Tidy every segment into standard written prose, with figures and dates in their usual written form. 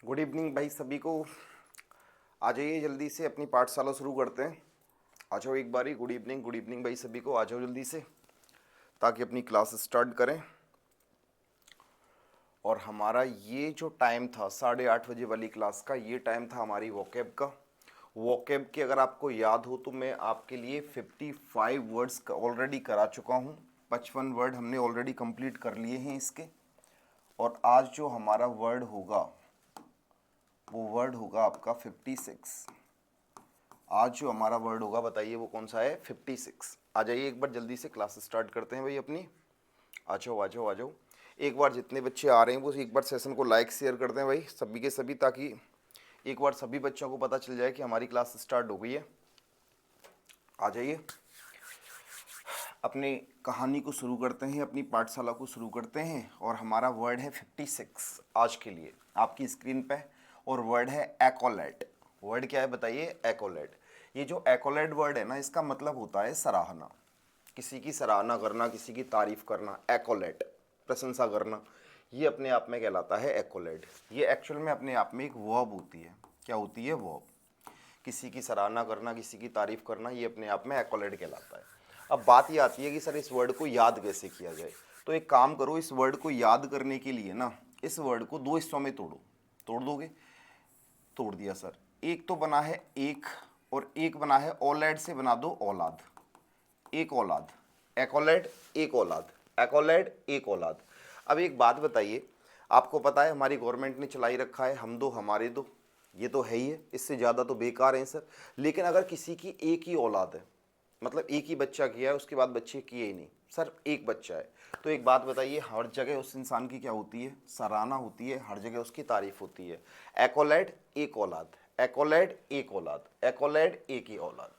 Good evening भाई सभी को। आ जाइए जल्दी से, अपनी पाठशाला शुरू करते हैं। आ जाओ एक बारी। गुड इवनिंग भाई सभी को। आ जाओ जल्दी से ताकि अपनी क्लास स्टार्ट करें। और हमारा ये जो टाइम था 8:30 बजे वाली क्लास का, ये टाइम था हमारी वोकेब का। वोकेब के अगर आपको याद हो तो मैं आपके लिए 55 वर्ड्स ऑलरेडी करा चुका हूँ। 55 वर्ड हमने ऑलरेडी कंप्लीट कर लिए हैं इसके। और आज जो हमारा वर्ड होगा वो वर्ड होगा आपका 56। आज जो हमारा वर्ड होगा बताइए वो कौन सा है? 56। आ जाइए एक बार जल्दी से, क्लास स्टार्ट करते हैं भाई अपनी। आ जाओ आ जाओ आ जाओ। एक बार जितने बच्चे आ रहे हैं वो एक बार सेशन को लाइक शेयर कर दें भाई सभी के सभी, ताकि एक बार सभी बच्चों को पता चल जाए कि हमारी क्लास स्टार्ट हो गई है। आ जाइए, अपनी कहानी को शुरू करते हैं, अपनी पाठशाला को शुरू करते हैं। और हमारा वर्ड है 56 आज के लिए आपकी स्क्रीन पे। और वर्ड है एक्कोलेट। वर्ड क्या है बताइए? एक्कोलेट। ये जो एक्कोलेट वर्ड है ना, इसका मतलब होता है सराहना, किसी की सराहना करना, किसी की तारीफ करना। एक्कोलेट, प्रशंसा करना, ये अपने आप में कहलाता है एक्कोलेट। ये एक्चुअल में अपने आप में एक वर्ब होती है। क्या होती है? वर्ब। किसी की सराहना करना, किसी की तारीफ करना, ये अपने आप में एक्कोलेट कहलाता है। अब बात ये आती है कि सर इस वर्ड को याद कैसे किया जाए। तो एक काम करो, इस वर्ड को याद करने के लिए ना, इस वर्ड को दो हिस्सों में तोड़ो। तोड़ दोगे? तोड़ दिया सर। एक तो बना है एक, और एक बना है ओलैड से बना दो औलाद। एक औलाद, एकोलेट एक औलाद, एकोलेट एक औलाद। अब एक बात बताइए, आपको पता है हमारी गवर्नमेंट ने चलाई रखा है हम दो हमारे दो, ये तो है ही है, इससे ज़्यादा तो बेकार है सर। लेकिन अगर किसी की एक ही औलाद है, मतलब एक ही बच्चा किया है, उसके बाद बच्चे किए ही नहीं, सर एक बच्चा है, तो एक बात बताइए, हर जगह उस इंसान की क्या होती है? सराहना होती है, हर जगह उसकी तारीफ होती है। एकोलेट एक औलाद, एकोलेट एक औलाद, एकोलेट एक ही औलाद।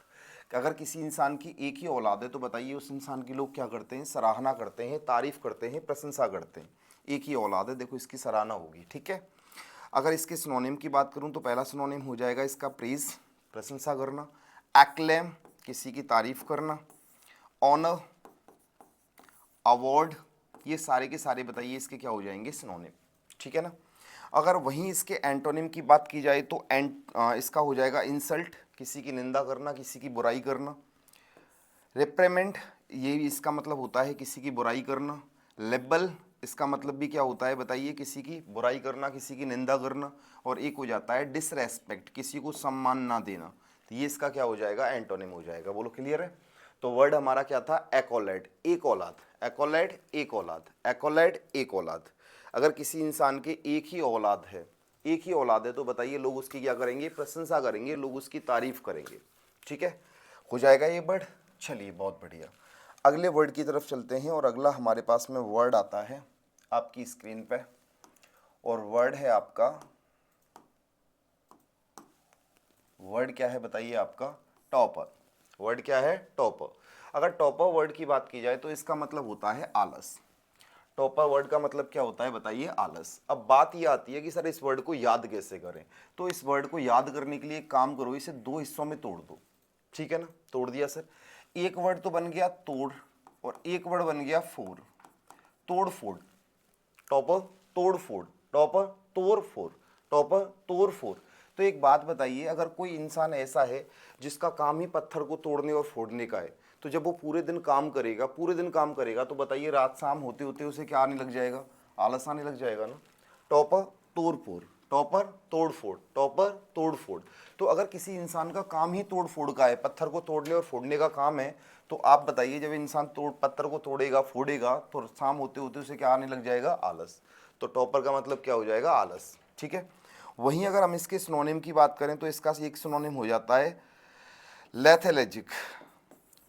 कि अगर किसी इंसान की एक ही औलाद है तो बताइए उस इंसान की लोग क्या करते हैं? सराहना करते हैं, तारीफ करते हैं, प्रशंसा करते हैं। एक ही औलाद है, देखो इसकी सराहना होगी, ठीक है। अगर इसके सिनोनिम की बात करूं तो पहला सिनोनिम हो जाएगा इसका प्रेज, प्रशंसा करना। एक्लेम, किसी की तारीफ करना। ऑनर, अवार्ड, ये सारे के सारे बताइए इसके क्या हो जाएंगे? सिनोनिम, ठीक है ना। अगर वहीं इसके एंटोनिम की बात की जाए तो इसका हो जाएगा इंसल्ट, किसी की निंदा करना, किसी की बुराई करना। रिप्रेमेंट, ये भी इसका मतलब होता है किसी की बुराई करना। लेबल, इसका मतलब भी क्या होता है बताइए? किसी की बुराई करना, किसी की निंदा करना। और एक हो जाता है डिसरेस्पेक्ट, किसी को सम्मान ना देना। तो ये इसका क्या हो जाएगा? एंटोनिम हो जाएगा। बोलो क्लियर है? तो वर्ड हमारा क्या था? एकोलेट एक औलाद, एकोलेट एक औलाद, एकोलेट एक औलाद। अगर किसी इंसान के एक ही औलाद है, एक ही औलाद है, तो बताइए लोग उसकी क्या करेंगे? प्रशंसा करेंगे, लोग उसकी तारीफ करेंगे, ठीक है। हो जाएगा ये वर्ड। चलिए बहुत बढ़िया, अगले वर्ड की तरफ चलते हैं। और अगला हमारे पास में वर्ड आता है आपकी स्क्रीन पे, और वर्ड है आपका, वर्ड क्या है बताइए आपका? टॉपर। वर्ड क्या है? टॉपर। अगर टॉपर वर्ड की बात की जाए तो इसका मतलब होता है आलस। टॉपर वर्ड का मतलब क्या होता है बताइए? आलस। अब बात ये आती है कि सर इस वर्ड को याद कैसे करें। तो इस वर्ड को याद करने के लिए एक काम करो, इसे दो हिस्सों में तोड़ दो, ठीक है ना। तोड़ दिया सर। एक वर्ड तो बन गया तोड़, और एक वर्ड बन गया फोड़। तोड़ फोड़, टॉपर तोड़ फोड़, टॉपर तोड़ फोड़, टॉपर तोड़ फोड़। तो एक बात बताइए, अगर कोई इंसान ऐसा है जिसका काम ही पत्थर को तोड़ने और फोड़ने का है, तो जब वो पूरे दिन काम करेगा, पूरे दिन काम करेगा, तो बताइए रात शाम होते होते उसे क्या आने लग जाएगा? आलस आने लग जाएगा ना। टॉपर तोड़ फोड़, टॉपर तोड़ फोड़, टॉपर तोड़ फोड़। तो अगर किसी इंसान का काम ही तोड़ फोड़ का है, पत्थर को तोड़ने और फोड़ने का काम है, तो आप बताइए जब इंसान पत्थर को तोड़ेगा फोड़ेगा तो शाम होते होते उसे क्या आने लग जाएगा? आलस। तो टॉपर का मतलब क्या हो जाएगा? आलस, ठीक है। वहीं अगर हम इसके सिनोनिम की बात करें तो इसका एक सिनोनिम हो जाता है लेथेलेजिक।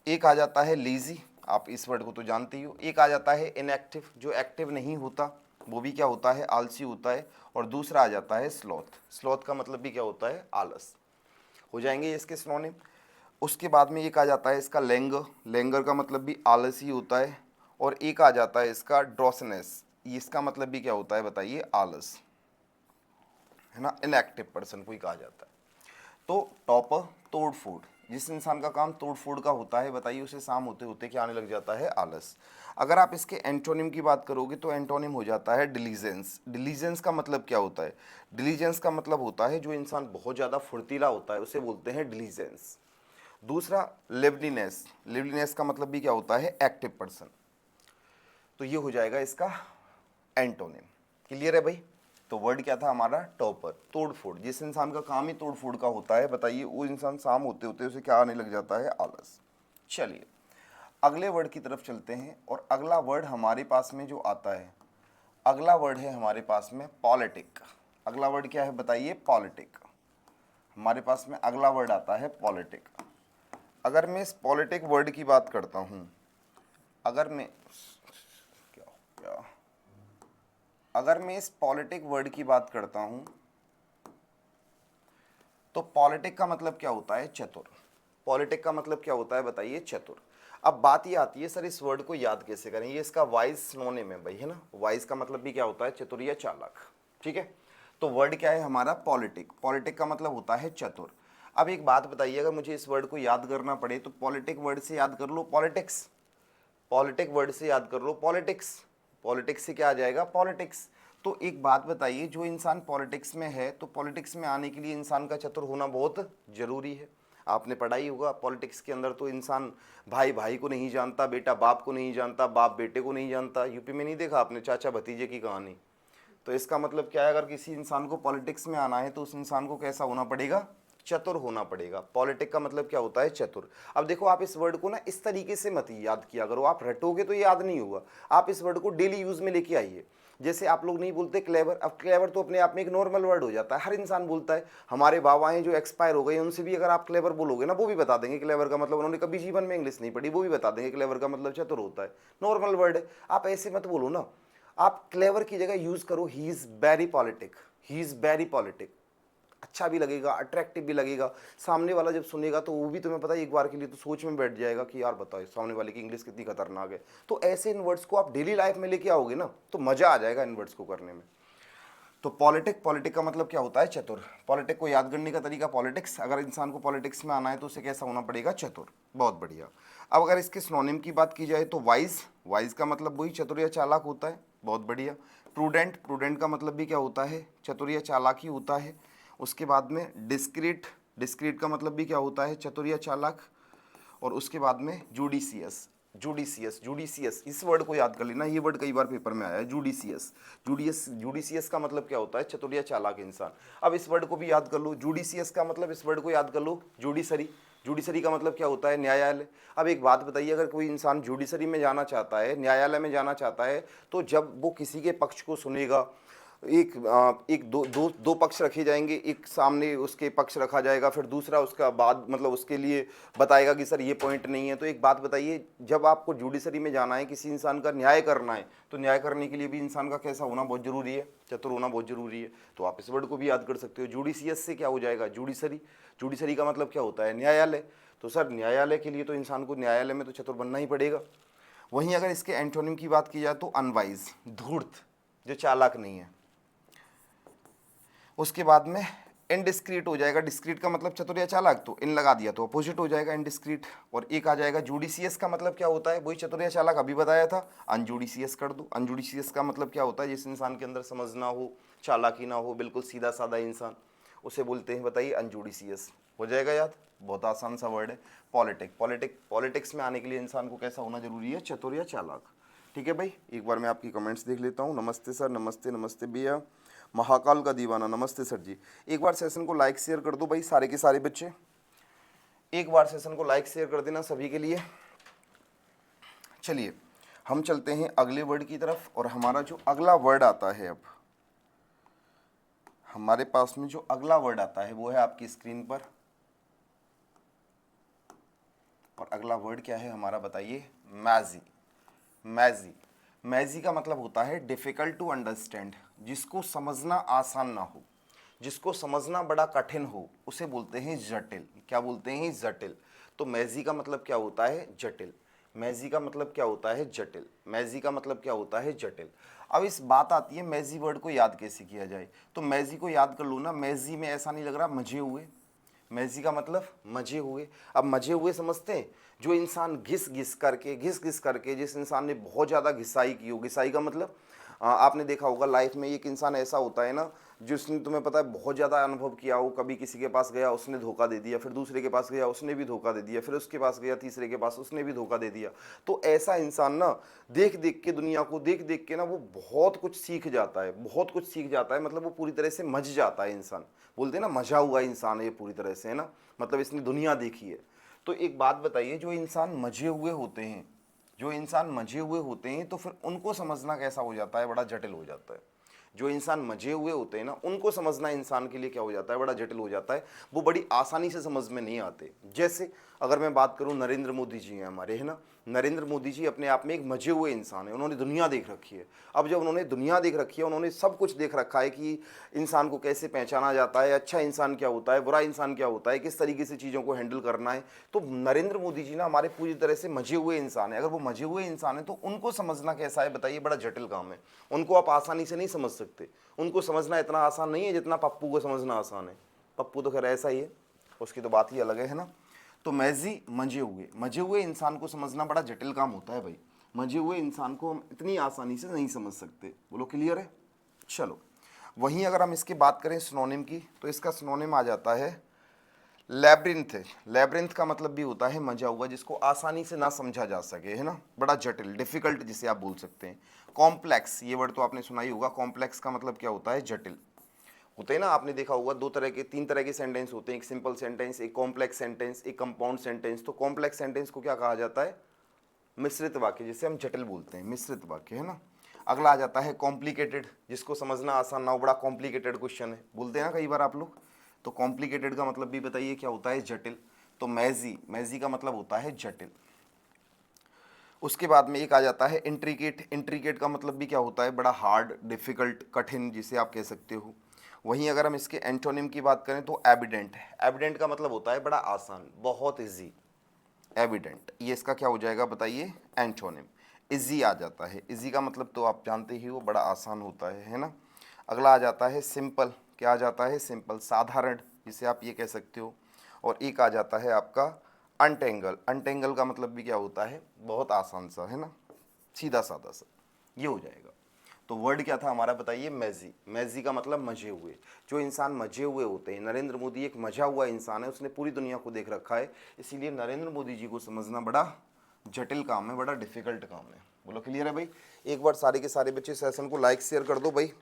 एक आ जाता है लेजी, आप इस वर्ड को तो जानते ही हो। एक आ जाता है इनएक्टिव, जो एक्टिव नहीं होता, वो भी क्या होता है? आलसी होता है। और दूसरा आ जाता है स्लॉथ। स्लॉथ का मतलब भी क्या होता है? आलस। हो जाएंगे इसके सिनोनिम। उसके बाद में एक आ जाता है इसका लेंगर। लेंगर का मतलब भी आलसी होता है। और एक आ जाता है इसका ड्रॉसनेस, इसका मतलब भी क्या होता है बताइए? आलस, है ना। इनएक्टिव पर्सन कोई कहा जाता है। तो टॉपर तोड़ फोड़, जिस इंसान का काम तोड़ फोड़ का होता है, बताइए उसे शाम होते होते क्या आने लग जाता है? आलस। अगर आप इसके एंटोनिम की बात करोगे तो एंटोनिम हो जाता है डिलीजेंस। डिलीजेंस का मतलब क्या होता है? डिलीजेंस का मतलब होता है जो इंसान बहुत ज़्यादा फुर्तीला होता है उसे बोलते हैं डिलीजेंस। दूसरा लिवलीनेस। लिवलीनेस का मतलब भी क्या होता है? Active person. तो ये हो जाएगा इसका एंटोनिम। क्लियर है भाई? तो वर्ड क्या था हमारा? टॉपर, तोड़फोड़। जिस इंसान का काम ही तोड़फोड़ का होता है, बताइए वो इंसान शाम होते होते उसे क्या आने लग जाता है? आलस। चलिए अगले वर्ड की तरफ चलते हैं, और अगला वर्ड हमारे पास में जो आता है, अगला वर्ड है हमारे पास में पॉलिटिक। अगला वर्ड क्या है बताइए? पॉलिटिक। हमारे पास में अगला वर्ड आता है पॉलिटिक। अगर मैं इस पॉलिटिक वर्ड की बात करता हूं, अगर मैं क्या क्या अगर मैं इस पॉलिटिक वर्ड की बात करता हूं, तो पॉलिटिक का मतलब क्या होता है? चतुर। पॉलिटिक का मतलब क्या होता है बताइए? चतुर। अब बात ये आती है सर इस वर्ड को याद कैसे करें? ये इसका वाइज सिनोनिम है भाई, है ना? वाइज का मतलब भी क्या होता है? चतुर या चालाक। ठीक है, तो वर्ड क्या है हमारा? पॉलिटिक। पॉलिटिक का मतलब होता है चतुर। अब एक बात बताइए, अगर मुझे इस वर्ड को याद करना पड़े तो पॉलिटिक वर्ड से याद कर लो पॉलिटिक्स, पॉलिटिक वर्ड से याद कर लो पॉलिटिक्स, पॉलिटिक्स से क्या आ जाएगा? पॉलिटिक्स। तो एक बात बताइए, जो इंसान पॉलिटिक्स में है, तो पॉलिटिक्स में आने के लिए इंसान का चतुर होना बहुत जरूरी है। आपने पढ़ा ही होगा पॉलिटिक्स के अंदर तो इंसान भाई भाई को नहीं जानता, बेटा बाप को नहीं जानता, बाप बेटे को नहीं जानता। यूपी में नहीं देखा आपने चाचा भतीजे की कहानी? तो इसका मतलब क्या है? अगर किसी इंसान को पॉलिटिक्स में आना है तो उस इंसान को कैसा होना पड़ेगा? चतुर होना पड़ेगा। पॉलिटिक का मतलब क्या होता है? चतुर। अब देखो आप इस वर्ड को ना इस तरीके से मत याद किया करो, आप रटोगे तो याद नहीं होगा। आप इस वर्ड को डेली यूज में लेके आइए। जैसे आप लोग नहीं बोलते क्लेवर, अब क्लेवर तो अपने आप में एक नॉर्मल वर्ड हो जाता है, हर इंसान बोलता है। हमारे बाबा हैं जो एक्सपायर हो गए, उनसे भी अगर आप क्लेवर बोलोगे ना, वो भी बता देंगे क्लेवर का मतलब, उन्होंने कभी जीवन में इंग्लिश नहीं पढ़ी, वो भी बता देंगे क्लेवर का मतलब चतुर होता है। नॉर्मल वर्ड है, आप ऐसे मत बोलो ना। आप क्लेवर की जगह यूज करो he is very politic, he is very politic. अच्छा भी लगेगा, अट्रैक्टिव भी लगेगा। सामने वाला जब सुनेगा तो वो भी तुम्हें पता है एक बार के लिए तो सोच में बैठ जाएगा कि यार बताओ सामने वाले की इंग्लिश कितनी खतरनाक है। तो ऐसे इन वर्ड्स को आप डेली लाइफ में लेके आओगे ना तो मजा आ जाएगा इन वर्ड्स को करने में। तो पॉलिटिक, पॉलिटिक का मतलब क्या होता है? चतुर। पॉलिटिक को याद करने का तरीका पॉलिटिक्स। अगर इंसान को पॉलिटिक्स में आना है तो उसे कैसा होना पड़ेगा? चतुर। बहुत बढ़िया। अब अगर इसके सिनोनिम की बात की जाए तो वाइज। वाइज का मतलब वही चतुर या चालाक होता है। बहुत बढ़िया। प्रूडेंट। प्रूडेंट का मतलब भी क्या होता है? चतुर या चालाक ही होता है। उसके बाद में डिस्क्रीट। डिस्क्रीट का मतलब भी क्या होता है? चतुर या चालाक। और उसके बाद में जुडिशियस। जुडिशियस, जुडिशियस इस वर्ड को याद कर लेना, ये वर्ड कई बार पेपर में आया है, जुडिशियस। जुडियस, जुडिशियस का मतलब क्या होता है? चतुर या चालाक इंसान। अब इस वर्ड को भी याद कर लो, जुडिशियस का मतलब, इस वर्ड को याद कर लो जुडिशरी। जुडिशरी का मतलब क्या होता है? न्यायालय। अब एक बात बताइए, अगर कोई इंसान जुडिशरी में जाना चाहता है, न्यायालय में जाना चाहता है, तो जब वो किसी के पक्ष को सुनेगा, एक दो दो दो पक्ष रखे जाएंगे, एक सामने उसके पक्ष रखा जाएगा, फिर दूसरा उसका बाद मतलब उसके लिए बताएगा कि सर ये पॉइंट नहीं है। तो एक बात बताइए, जब आपको जुडिशरी में जाना है, किसी इंसान का न्याय करना है, तो न्याय करने के लिए भी इंसान का कैसा होना बहुत जरूरी है? चतुर होना बहुत जरूरी है। तो आप इस वर्ड को भी याद कर सकते हो। जुडिशियस से क्या हो जाएगा? जुडिशरी। जुडिशरी का मतलब क्या होता है? न्यायालय। तो सर न्यायालय के लिए तो इंसान को न्यायालय में तो चतुर बनना ही पड़ेगा। वहीं अगर इसके एंटोनिम की बात की जाए तो अनवाइज, धूर्त, जो चालाक नहीं है। उसके बाद में इनडिस्क्रीट हो जाएगा। डिस्क्रीट का मतलब चतुर या चालाक, तो इन लगा दिया तो अपोजिट हो जाएगा इनडिस्क्रीट। और एक आ जाएगा जुडिशियस का मतलब क्या होता है? वही चतुर या चालाक अभी बताया था, अनजुडिशियस कर दो। अनजुडिशियस का मतलब क्या होता है? जिस इंसान के अंदर समझ ना हो, चालाकी ना हो, बिल्कुल सीधा साधा इंसान, उसे बोलते हैं बताइए अनजुडिशियस। हो जाएगा याद? बहुत आसान सा वर्ड है पॉलिटिक। पॉलिटिक, पॉलिटिक्स में आने के लिए इंसान को कैसा होना जरूरी है? चतुर या चालाक। ठीक है भाई, एक बार मैं आपकी कमेंट्स देख लेता हूँ। नमस्ते सर, नमस्ते, नमस्ते भैया। महाकाल का दीवाना, नमस्ते सर जी। एक बार सेशन को लाइक शेयर कर दो भाई, सारे के सारे बच्चे एक बार सेशन को लाइक शेयर कर देना सभी के लिए। चलिए हम चलते हैं अगले वर्ड की तरफ, और हमारा जो अगला वर्ड आता है, अब हमारे पास में जो अगला वर्ड आता है वो है आपकी स्क्रीन पर। और अगला वर्ड क्या है हमारा बताइए? मैजी। मैजी। मैजी का मतलब होता है डिफिकल्ट टू अंडरस्टैंड, जिसको समझना आसान ना हो, जिसको समझना बड़ा कठिन हो, उसे बोलते हैं जटिल। क्या बोलते हैं? जटिल। तो मैजी का मतलब क्या होता है? जटिल। मैजी का मतलब क्या होता है? जटिल। मैजी का मतलब क्या होता है? जटिल। अब इस बात आती है मैजी वर्ड को याद कैसे किया जाए। तो मैजी को याद कर लो ना, मैजी में ऐसा नहीं लग रहा मजे हुए, मैजी का मतलब मजे हुए। अब मजे हुए समझते हैं, जो इंसान घिस घिस करके जिस इंसान ने बहुत ज़्यादा घिसाई की हो। घिसाई का मतलब आपने देखा होगा लाइफ में एक इंसान ऐसा होता है ना, जिसने तुम्हें पता है बहुत ज़्यादा अनुभव किया हो। कभी किसी के पास गया उसने धोखा दे दिया, फिर दूसरे के पास गया उसने भी धोखा दे दिया, फिर उसके पास गया तीसरे के पास उसने भी धोखा दे दिया। तो ऐसा इंसान ना देख देख के, दुनिया को देख देख के ना वो बहुत कुछ सीख जाता है, बहुत कुछ सीख जाता है। मतलब वो पूरी तरह से मज जाता है इंसान। बोलते हैं ना मजा हुआ इंसान है ये पूरी तरह से, है ना, मतलब इसने दुनिया देखी है। तो एक बात बताइए, जो इंसान मजे हुए होते हैं, जो इंसान मजे हुए होते हैं, तो फिर उनको समझना कैसा हो जाता है, बड़ा जटिल हो जाता है। जो इंसान मजे हुए होते हैं ना, उनको समझना इंसान के लिए क्या हो जाता है, बड़ा जटिल हो जाता है। वो बड़ी आसानी से समझ में नहीं आते। जैसे अगर मैं बात करूं, नरेंद्र मोदी जी हैं हमारे, है ना। नरेंद्र मोदी जी अपने आप में एक मजे हुए इंसान है, उन्होंने दुनिया देख रखी है। अब जब उन्होंने दुनिया देख रखी है, उन्होंने सब कुछ देख रखा है कि इंसान को कैसे पहचाना जाता है, अच्छा इंसान क्या होता है, बुरा इंसान क्या होता है, किस तरीके से चीज़ों को हैंडल करना है। तो नरेंद्र मोदी जी ना हमारे पूरी तरह से मजे हुए इंसान है। अगर वो मजे हुए इंसान है तो उनको समझना कैसा है बताइए, बड़ा जटिल काम है। उनको आप आसानी से नहीं समझ सकते। उनको समझना इतना आसान नहीं है जितना पप्पू को समझना आसान है। पप्पू तो खैर ऐसा ही है, उसकी तो बात ही अलग है ना। तो मैजी मजे हुए इंसान को समझना बड़ा जटिल काम होता है भाई। मजे हुए इंसान को हम इतनी आसानी से नहीं समझ सकते। बोलो क्लियर है। चलो, वहीं अगर हम इसकी बात करें सिनोनिम की, तो इसका सिनोनिम आ जाता है लैब्रिंथ है। लैब्रिंथ का मतलब भी होता है मजा हुआ, जिसको आसानी से ना समझा जा सके, है ना, बड़ा जटिल, डिफिकल्ट जिसे आप बोल सकते हैं। कॉम्प्लेक्स, ये वर्ड तो आपने सुना ही होगा। कॉम्प्लेक्स का मतलब क्या होता है, जटिल होते हैं ना। आपने देखा होगा तीन तरह के सेंटेंस होते हैं, एक सिंपल सेंटेंस, एक कॉम्प्लेक्स सेंटेंस, एक कंपाउंड सेंटेंस। तो कॉम्प्लेक्स सेंटेंस को क्या कहा जाता है, मिश्रित वाक्य, जिसे हम जटिल बोलते हैं, मिश्रित वाक्य, है ना। अगला आ जाता है कॉम्प्लिकेटेड, जिसको समझना आसान ना हो, बड़ा कॉम्प्लिकेटेड क्वेश्चन है, बोलते हैं ना कई बार आप लोग। तो कॉम्प्लिकेटेड का मतलब भी बताइए क्या होता है, जटिल। तो मैजी का मतलब होता है जटिल। उसके बाद में एक आ जाता है इंट्रिकेट। इंट्रिकेट का मतलब भी क्या होता है, बड़ा हार्ड, डिफिकल्ट, कठिन, जिसे आप कह सकते हो। वहीं अगर हम इसके एंटोनिम की बात करें तो एविडेंट है। एविडेंट का मतलब होता है बड़ा आसान, बहुत इजी। एविडेंट, ये इसका क्या हो जाएगा बताइए, एंटोनिम। इजी आ जाता है। इजी का मतलब तो आप जानते ही हो, बड़ा आसान होता है ना। अगला आ जाता है सिंपल। क्या आ जाता है, सिंपल, साधारण, जिसे आप ये कह सकते हो। और एक आ जाता है आपका अनटेंगल। अनटेंगल का मतलब भी क्या होता है, बहुत आसान सा, है ना, सीधा साधा सा, ये हो जाएगा। तो वर्ड क्या था हमारा बताइए, मैजी। मैजी का मतलब मजे हुए। जो इंसान मजे हुए होते हैं, नरेंद्र मोदी एक मजा हुआ इंसान है, उसने पूरी दुनिया को देख रखा है। इसीलिए नरेंद्र मोदी जी को समझना बड़ा जटिल काम है, बड़ा डिफिकल्ट काम है। बोलो क्लियर है भाई। एक बार सारे के सारे बच्चे सेशन को लाइक शेयर कर दो भाई।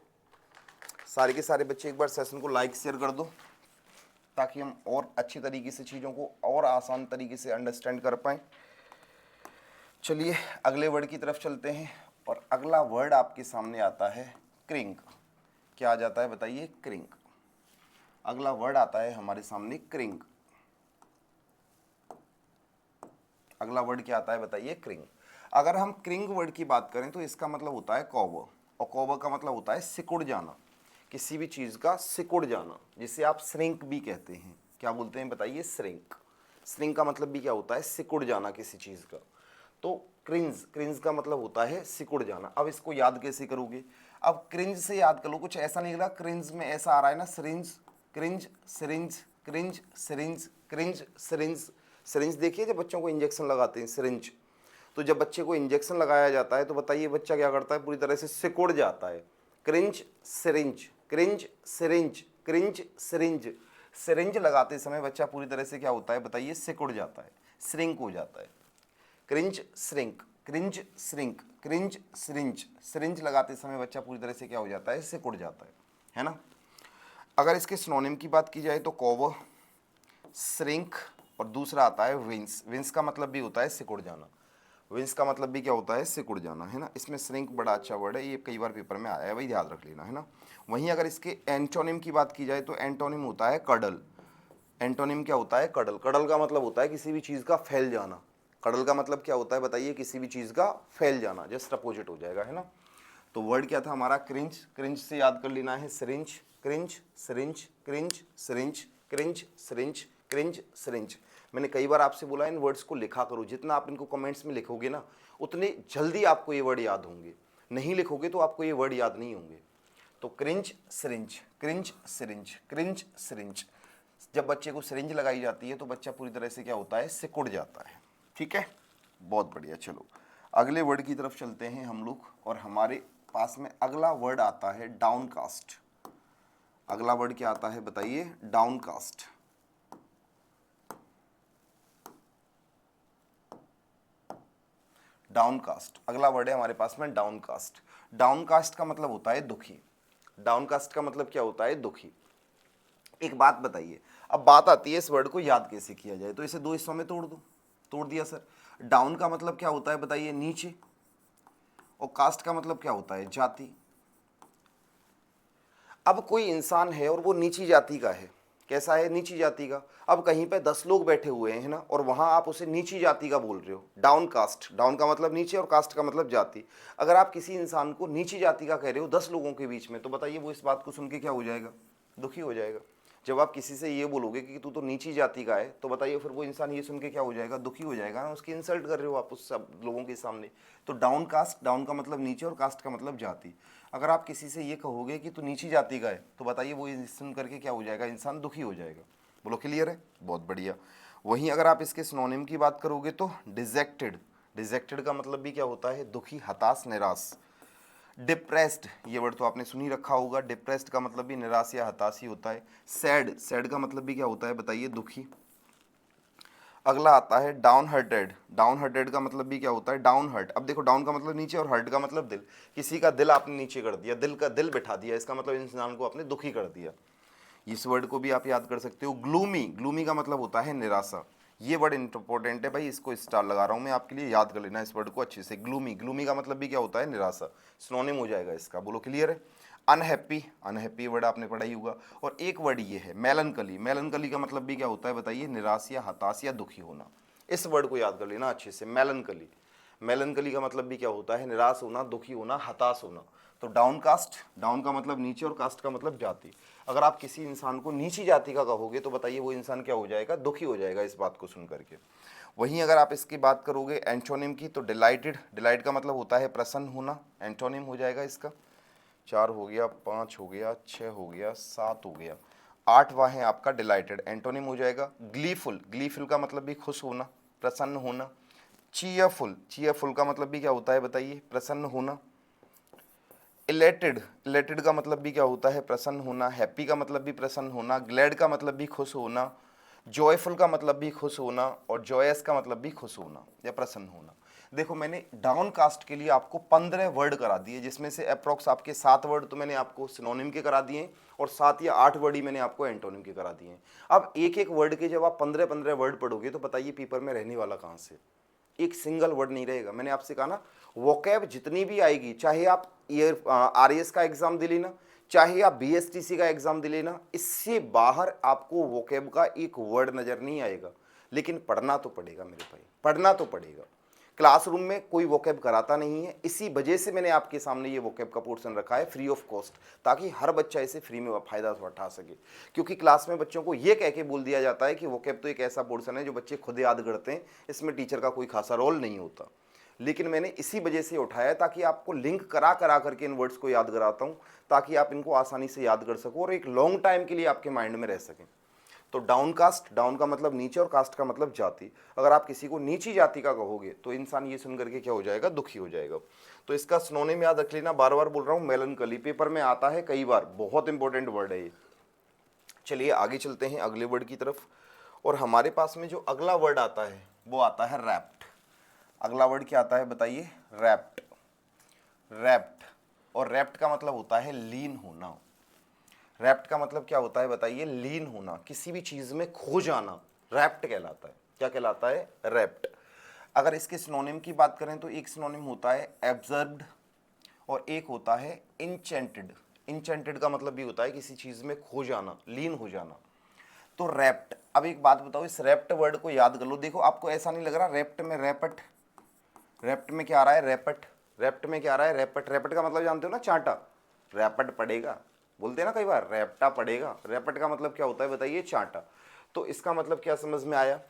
सारे के सारे बच्चे एक बार सेशन को लाइक शेयर कर दो, ताकि हम और अच्छी तरीके से चीज़ों को और आसान तरीके से अंडरस्टैंड कर पाएँ। चलिए अगले वर्ड की तरफ चलते हैं। और अगला वर्ड आपके सामने आता है क्रिंक। क्या आ जाता है बताइए, क्रिंक। अगला वर्ड आता है हमारे सामने क्रिंक। अगला वर्ड क्या आता है बताइए, क्रिंक। अगर हम क्रिंक वर्ड की बात करें तो इसका मतलब होता है कॉवर। और कॉवर का मतलब होता है सिकुड़ जाना, किसी भी चीज़ का सिकुड़ जाना, जिसे आप श्रिंक भी कहते हैं। क्या बोलते हैं बताइए, श्रिंक। श्रिंक का मतलब भी क्या होता है, सिकुड़ जाना किसी चीज़ का। तो क्रिंज, क्रिंज का मतलब होता है सिकुड़ जाना। अब इसको याद कैसे करोगे, अब क्रिंज से याद कर लो, कुछ ऐसा नहीं लगा, क्रिंज में ऐसा आ रहा है ना, syringe, cringe, syringe, cringe, syringe, cringe, syringe. Syringe देखिए जब बच्चों को इंजेक्शन लगाते हैं, सिरिंज। तो जब बच्चे को इंजेक्शन लगाया जाता है तो बताइए बच्चा क्या करता है, पूरी तरह से सिकुड़ जाता है। Cringe, syringe, cringe, syringe, cringe, syringe. Syringe लगाते समय बच्चा पूरी तरह से क्या होता है बताइए, सिकुड़ जाता है, श्रिंक हो जाता है। Cringe, shrink, cringe, shrink, cringe, syringe. Syringe लगाते समय बच्चा पूरी तरह से क्या हो जाता है, सिकुड़ जाता है ना। अगर इसके सिनोनिम की बात की जाए तो कॉवर, श्रिंक, और दूसरा आता है विंस। विंस का मतलब भी होता है सिकुड़ जाना। विंस का मतलब भी क्या होता है, सिकुड़ जाना, है ना। इसमें श्रिंक बड़ा अच्छा वर्ड है, ये कई बार पेपर में आया है भाई, याद रख लेना, है ना। वहीं अगर इसके एंटोनिम की बात की जाए तो एंटोनिम होता है कडल। एंटोनिम क्या होता है, कडल। कडल का मतलब होता है किसी भी चीज़ का फैल जाना। कडल का मतलब क्या होता है बताइए, किसी भी चीज़ का फैल जाना, जस्ट अपोजिट हो जाएगा, है ना। तो वर्ड क्या था हमारा, क्रिंज। क्रिंज से याद कर लेना है syringe, cringe, syringe, cringe, syringe, cringe, syringe, cringe, syringe. मैंने कई बार आपसे बोला इन वर्ड्स को लिखा करो, जितना आप इनको कमेंट्स में लिखोगे ना, उतने जल्दी आपको ये वर्ड याद होंगे। नहीं लिखोगे तो आपको ये वर्ड याद नहीं होंगे। तो cringe, syringe, cringe, syringe, cringe, syringe. जब बच्चे को सिरिंज लगाई जाती है तो बच्चा पूरी तरह से क्या होता है, सिकुड़ जाता है। ठीक है, बहुत बढ़िया। चलो अगले वर्ड की तरफ चलते हैं हम लोग, और हमारे पास में अगला वर्ड आता है डाउनकास्ट। अगला वर्ड क्या आता है बताइए, डाउनकास्ट। डाउनकास्ट अगला वर्ड है हमारे पास में, डाउनकास्ट। डाउनकास्ट का मतलब होता है दुखी। डाउनकास्ट का मतलब क्या होता है, दुखी। एक बात बताइए, अब बात आती है इस वर्ड को याद कैसे किया जाए, तो इसे दो हिस्सों में तोड़ दो। तोड़ दिया सर। डाउन का मतलब क्या होता है बताइए, नीचे, और कास्ट का मतलब क्या होता है, जाति। अब कोई इंसान है और वो नीची जाति का है, कैसा है, नीची जाति का। अब कहीं पे 10 लोग बैठे हुए हैं ना, और वहां आप उसे नीची जाति का बोल रहे हो, डाउन कास्ट। डाउन का मतलब नीचे और कास्ट का मतलब जाति। अगर आप किसी इंसान को नीची जाति का कह रहे हो 10 लोगों के बीच में, तो बताइए वो इस बात को सुन के क्या हो जाएगा, दुखी हो जाएगा। जब आप किसी से ये बोलोगे कि तू तो नीची जाति का है, तो बताइए फिर वो इंसान ये सुन के क्या हो जाएगा, दुखी हो जाएगा ना, उसकी इंसल्ट कर रहे हो आप उस सब लोगों के सामने। तो डाउन कास्ट, डाउन का मतलब नीचे और कास्ट का मतलब जाति। अगर आप किसी से ये कहोगे कि तू नीची जाति का है, तो बताइए वो सुन करके क्या हो जाएगा, इंसान दुखी हो जाएगा। बोलो क्लियर है, बहुत बढ़िया। वहीं अगर आप इसके सिनोनिम की बात करोगे तो डिजेक्टेड। डिजेक्टेड का मतलब भी क्या होता है, दुखी, हताश, निराश। डिप्रेस्ड, ये वर्ड तो आपने सुनी रखा होगा। डिप्रेस्ड का मतलब भी निराश या हताश ही होता है। सैड, सैड का मतलब भी क्या होता है बताइए, दुखी। अगला आता है डाउन हार्टेड। डाउन हार्टेड का मतलब भी क्या होता है, डाउन हर्ट। अब देखो, डाउन का मतलब नीचे और हर्ट का मतलब दिल। किसी का दिल आपने नीचे कर दिया, दिल का दिल बिठा दिया, इसका मतलब इंसान को आपने दुखी कर दिया। इस वर्ड को भी आप याद कर सकते हो। ग्लूमी, ग्लूमी का मतलब होता है निराशा। ये वर्ड इंपॉर्टेंट है भाई, इसको स्टार लगा रहा हूं मैं आपके लिए, याद कर लेना इस वर्ड को अच्छे से। ग्लूमी, ग्लूमी का मतलब भी क्या होता है, निराशा। सिनोनिम हो जाएगा इसका, बोलो क्लियर है। अनहैप्पी, अनहैप्पी वर्ड आपने पढ़ा ही होगा। और एक वर्ड ये है मेलनकली। मेलनकली का मतलब भी क्या होता है बताइए, निराश या हताश या दुखी होना। इस वर्ड को याद कर लेना अच्छे से, मेलनकली। मेलनकली का मतलब भी क्या होता है, निराश होना, दुखी होना, हताश होना। तो डाउन कास्ट, डाउन का मतलब नीचे और कास्ट का मतलब जाति। अगर आप किसी इंसान को नीची जाति का कहोगे, तो बताइए वो इंसान क्या हो जाएगा, दुखी हो जाएगा इस बात को सुन करके। वहीं अगर आप इसकी बात करोगे एंटोनिम की, तो डिलाइटेड। डिलाइट का मतलब होता है प्रसन्न होना, एंटोनिम हो जाएगा इसका। 4 हो गया, 5 हो गया, 6 हो गया, 7 हो गया, 8वां है आपका डिलाइटेड, एंटोनिम हो जाएगा ग्लीफुल। ग्लीफुल का मतलब भी खुश होना, प्रसन्न होना। चीयरफुल, चीयरफुल का मतलब भी क्या होता है बताइए, प्रसन्न होना। इलेटेड, इलेटेड का मतलब भी क्या होता है, प्रसन्न होना। हैप्पी का मतलब भी प्रसन्न होना। ग्लैड का मतलब भी खुश होना। जॉयफुल का मतलब भी खुश होना। और जॉयस का मतलब भी खुश होना या प्रसन्न होना। देखो, मैंने डाउन कास्ट के लिए आपको 15 वर्ड करा दिए, जिसमें से अप्रॉक्स आपके 7 वर्ड तो मैंने आपको सिनोनिम के करा दिए, और 7 या 8 वर्ड ही मैंने आपको एंटोनिम के करा दिए। अब एक एक वर्ड के जब आप 15-15 वर्ड पढ़ोगे, तो बताइए पेपर में रहने वाला कहाँ से, एक सिंगल वर्ड नहीं रहेगा। मैंने आपसे कहा ना, वोकैब जितनी भी आएगी, चाहे आप आरएएस का एग्जाम दे लेना, चाहे आप बीएसटीसी का एग्जाम दे लेना, इससे बाहर आपको वोकैब का एक वर्ड नजर नहीं आएगा। लेकिन पढ़ना तो पड़ेगा मेरे भाई, पढ़ना तो पड़ेगा। क्लासरूम में कोई वोकैब कराता नहीं है, इसी वजह से मैंने आपके सामने ये वोकैब का पोर्शन रखा है फ्री ऑफ कॉस्ट, ताकि हर बच्चा इसे फ्री में फायदा उठा सके। क्योंकि क्लास में बच्चों को ये कह के बोल दिया जाता है कि वोकैब तो एक ऐसा पोर्शन है जो बच्चे खुद याद करते हैं, इसमें टीचर का कोई खासा रोल नहीं होता। लेकिन मैंने इसी वजह से उठाया, ताकि आपको लिंक करा करा करके इन वर्ड्स को याद कराता हूँ, ताकि आप इनको आसानी से याद कर सको और एक लॉन्ग टाइम के लिए आपके माइंड में रह सकें। तो डाउन कास्ट, डाउन का मतलब नीचे और कास्ट का मतलब जाति। अगर आप किसी को नीची जाति का कहोगे, तो इंसान ये सुन करके क्या हो जाएगा, दुखी हो जाएगा। तो इसका सिनोनिम याद रख लेना, बार बार बोल रहा हूँ, मेलनकली। पेपर में आता है कई बार, बहुत इंपॉर्टेंट वर्ड है ये। चलिए आगे चलते हैं अगले वर्ड की तरफ, और हमारे पास में जो अगला वर्ड आता है वो आता है रैप्ट। अगला वर्ड क्या आता है बताइए, रैप्ट। रैप्ट, और रैप्ट का मतलब होता है लीन होना। रैप्ट का मतलब क्या होता है बताइए, लीन होना, किसी भी चीज में खो जाना, रैप्ट कहलाता है। क्या कहलाता है, रैप्ट। अगर इसके सिनोनिम की बात करें, तो एक सिनोनिम होता है एब्जर्ब्ड, और एक होता है इंचेंटेड। इंचेंटेड का मतलब भी होता है किसी चीज में खो जाना, लीन हो जाना। तो रैप्ट, अब एक बात बताओ, इस रैप्ट वर्ड को याद कर लो। देखो, आपको ऐसा नहीं लग रहा रैप्ट में रैपट, रैप्ट में क्या आ रहा है, रैपट। रैप्ट में क्या आ रहा है, रैपट। रैपट का मतलब जानते हो ना, चांटा। रैपट पड़ेगा, बोलते हैं ना कई बार, रैप्टा पड़ेगा। रैपट का मतलब क्या होता है बताइए, चांटा। तो इसका मतलब क्या समझ में आया,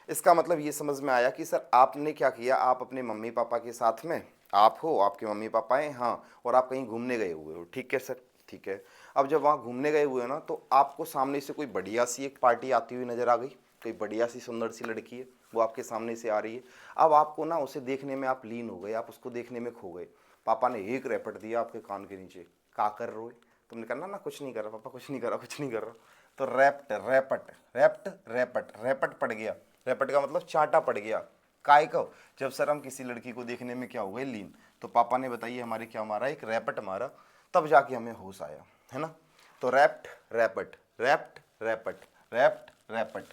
इसका मतलब ये समझ में आया कि सर आपने क्या किया, आप अपने मम्मी पापा के साथ में, आप हो, आपके मम्मी पापा हैं, हाँ, और आप कहीं घूमने गए हुए हो, ठीक है सर, ठीक है। अब जब वहाँ घूमने गए हुए हैं ना, तो आपको सामने से कोई बढ़िया सी एक पार्टी आती हुई नजर आ गई, कोई बढ़िया सी सुंदर सी लड़की है, वो आपके सामने से आ रही है। अब आपको ना उसे देखने में आप लीन हो गए, आप उसको देखने में खो गए। पापा ने एक रैपट दिया आपके कान के नीचे, का कर रोए? तुमने कहना ना कुछ नहीं कर रहा पापा, कुछ नहीं कर रहा, कुछ नहीं कर रहा। तो wrapped rapport wrapped rapport rapport पड़ गया। रैपट का मतलब चाटा पड़ गया। काय को? जब सर हम किसी लड़की को देखने में क्या हो गए, लीन। तो पापा ने बताइए हमारे क्या मारा, एक रैपट मारा, तब जाके हमें होश आया, है ना। तो wrapped rapport wrapped rapport wrapped rapport.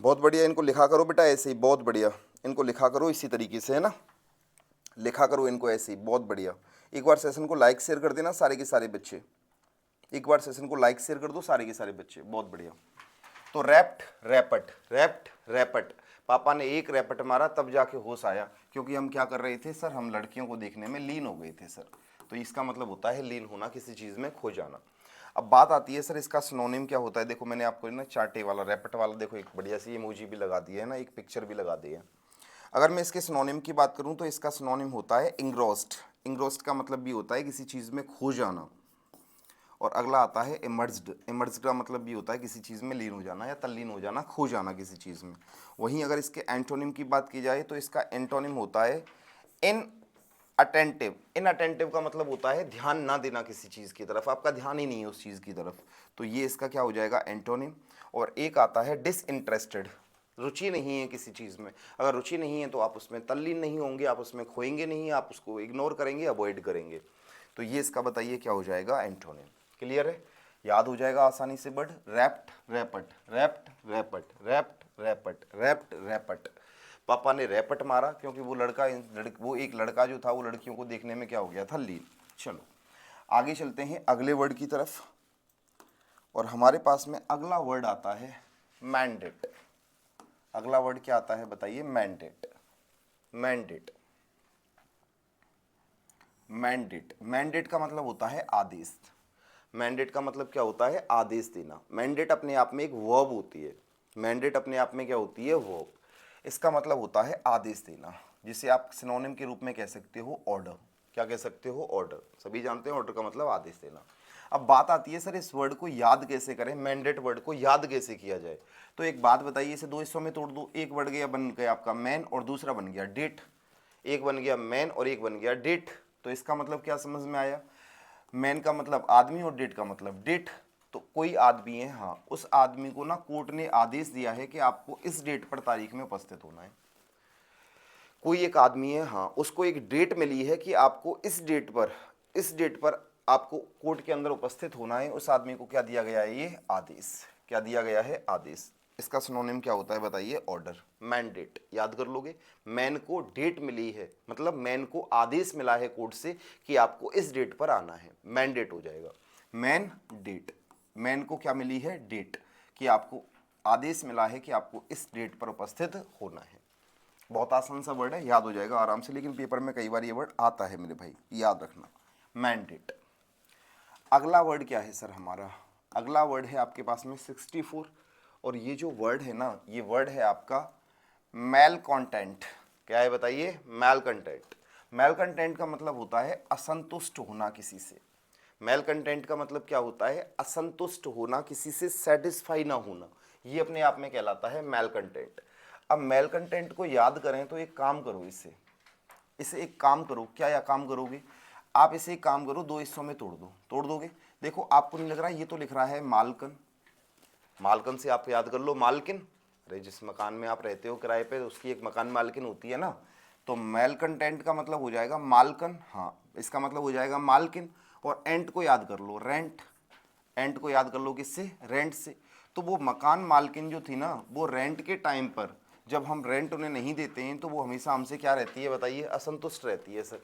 बहुत बढ़िया, इनको लिखा करो बेटा ऐसे ही, बहुत बढ़िया। इनको लिखा करो इसी तरीके से, है ना, लिखा करो इनको ऐसे ही, बहुत बढ़िया। एक बार सेशन को लाइक शेयर कर देना सारे के सारे बच्चे, एक बार सेशन को लाइक शेयर कर दो सारे के सारे बच्चे, बहुत बढ़िया। तो रैप्ट रैपट रैप्ट रैपट, पापा ने एक रैपट मारा तब जाके होश आया, क्योंकि हम क्या कर रहे थे सर, हम लड़कियों को देखने में लीन हो गए थे सर। तो इसका मतलब होता है लीन होना, किसी चीज़ में खो जाना। अब बात आती है सर इसका सिनोनिम क्या होता है। देखो मैंने आपको ना चार्टे वाला रैपट वाला, देखो एक बढ़िया सी इमोजी भी लगा दी है ना, एक पिक्चर भी लगा दी है। अगर मैं इसके सिनोनिम की बात करूं तो इसका सिनोनिम होता है इंग्रोस्ड। इंग्रोस्ड का मतलब भी होता है किसी चीज़ में खो जाना। और अगला आता है इमर्ज्ड। इमर्ज्ड का मतलब भी होता है किसी चीज़ में लीन हो जाना या तल्लीन हो जाना, खो जाना किसी चीज़ में। वहीं अगर इसके एंटोनिम की बात की जाए तो इसका एंटोनिम होता है इन अटेंटिव। इन अटेंटिव का मतलब होता है ध्यान ना देना किसी चीज़ की तरफ, आपका ध्यान ही नहीं है उस चीज़ की तरफ। तो ये इसका क्या हो जाएगा, एंटोनिम। और एक आता है डिसइंटरेस्टेड, रुचि नहीं है किसी चीज़ में। अगर रुचि नहीं है तो आप उसमें तल्लीन नहीं होंगे, आप उसमें खोएंगे नहीं, आप उसको इग्नोर करेंगे, अवॉइड करेंगे। तो ये इसका बताइए क्या हो जाएगा, एंटोनिम। क्लियर है, याद हो जाएगा आसानी से word. Wrapped rapport wrapped rapport wrapped rapport wrapped rapport. पापा ने रैपट मारा क्योंकि वो वो एक लड़का जो था वो लड़कियों को देखने में क्या हो गया था, लीन। चलो आगे चलते हैं अगले वर्ड की तरफ, और हमारे पास में अगला वर्ड आता है मैंडेट। अगला वर्ड क्या आता है बताइए, मैंडेट। मैंडेट मैंडेट मैंडेट का मतलब होता है आदेश। मैंडेट का मतलब क्या होता है, आदेश देना। मैंडेट अपने आप में एक वर्ब होती है। मैंडेट अपने आप में क्या होती है, वर्ब। इसका मतलब होता है आदेश देना, जिसे आप सिनोनिम के रूप में कह सकते हो ऑर्डर। क्या कह सकते हो, ऑर्डर। सभी जानते हैं ऑर्डर का मतलब आदेश देना। अब बात आती है सर इस वर्ड को याद कैसे करें, मैंडेट वर्ड को याद कैसे किया जाए। तो एक बात बताइए, इसे दो हिस्सों में तोड़ दो। एक वर्ड गया बन गया आपका मैन और दूसरा बन गया डिट। एक बन गया मैन और एक बन गया डिट। तो इसका मतलब क्या समझ में आया, मैन का मतलब आदमी और डिट का मतलब डिट। तो कोई आदमी है, हाँ, उस आदमी को ना कोर्ट ने आदेश दिया है कि आपको इस डेट पर तारीख में उपस्थित होना है। कोई एक आदमी है, हाँ, उसको एक डेट मिली है कि आपको इस डेट पर आपको कोर्ट के अंदर उपस्थित होना है। उस आदमी को क्या दिया गया है, ये आदेश। क्या दिया गया है, आदेश। इसका सिनोनिम क्या होता है बताइए, ऑर्डर। मैंडेट याद कर लोगे, मैन को डेट मिली है, मतलब मैन को आदेश मिला है कोर्ट से कि आपको इस डेट पर आना है, मैंडेट हो जाएगा। मैन डेट, मैन को क्या मिली है, डेट, कि आपको आदेश मिला है कि आपको इस डेट पर उपस्थित होना है। बहुत आसान सा वर्ड है, याद हो जाएगा आराम से, लेकिन पेपर में कई बार ये वर्ड आता है मेरे भाई, याद रखना, मैंडेट। अगला वर्ड क्या है सर हमारा, अगला वर्ड है आपके पास में 64। और ये जो वर्ड है ना, ये वर्ड है आपका मैल कॉन्टेंट। क्या है बताइए, मैल कंटेंट। मैल कंटेंट का मतलब होता है असंतुष्ट होना किसी से। मैल कंटेंट का मतलब क्या होता है, असंतुष्ट होना, किसी से सेटिस्फाई ना होना। ये अपने आप में कहलाता है मैल कंटेंट। अब मैल कंटेंट को याद करें तो एक काम करो, इसे एक काम करो, क्या या काम करोगे आप, इसे एक काम करो, दो हिस्सों में तोड़ दोगे। देखो आपको नहीं लग रहा, ये तो लिख रहा है मालकन। मालकन से आप याद कर लो मालकिन। अरे जिस मकान में आप रहते हो किराए पे, उसकी एक मकान मालकिन होती है ना। तो मैल कंटेंट का मतलब हो जाएगा मालकन, हाँ, इसका मतलब हो जाएगा मालकिन। और एंट को याद कर लो, रेंट। एंट को याद कर लो किससे, रेंट से। तो वो मकान मालकिन जो थी ना, वो रेंट के टाइम पर जब हम रेंट उन्हें नहीं देते हैं तो वो हमेशा हमसे क्या रहती है बताइए, असंतुष्ट रहती है सर।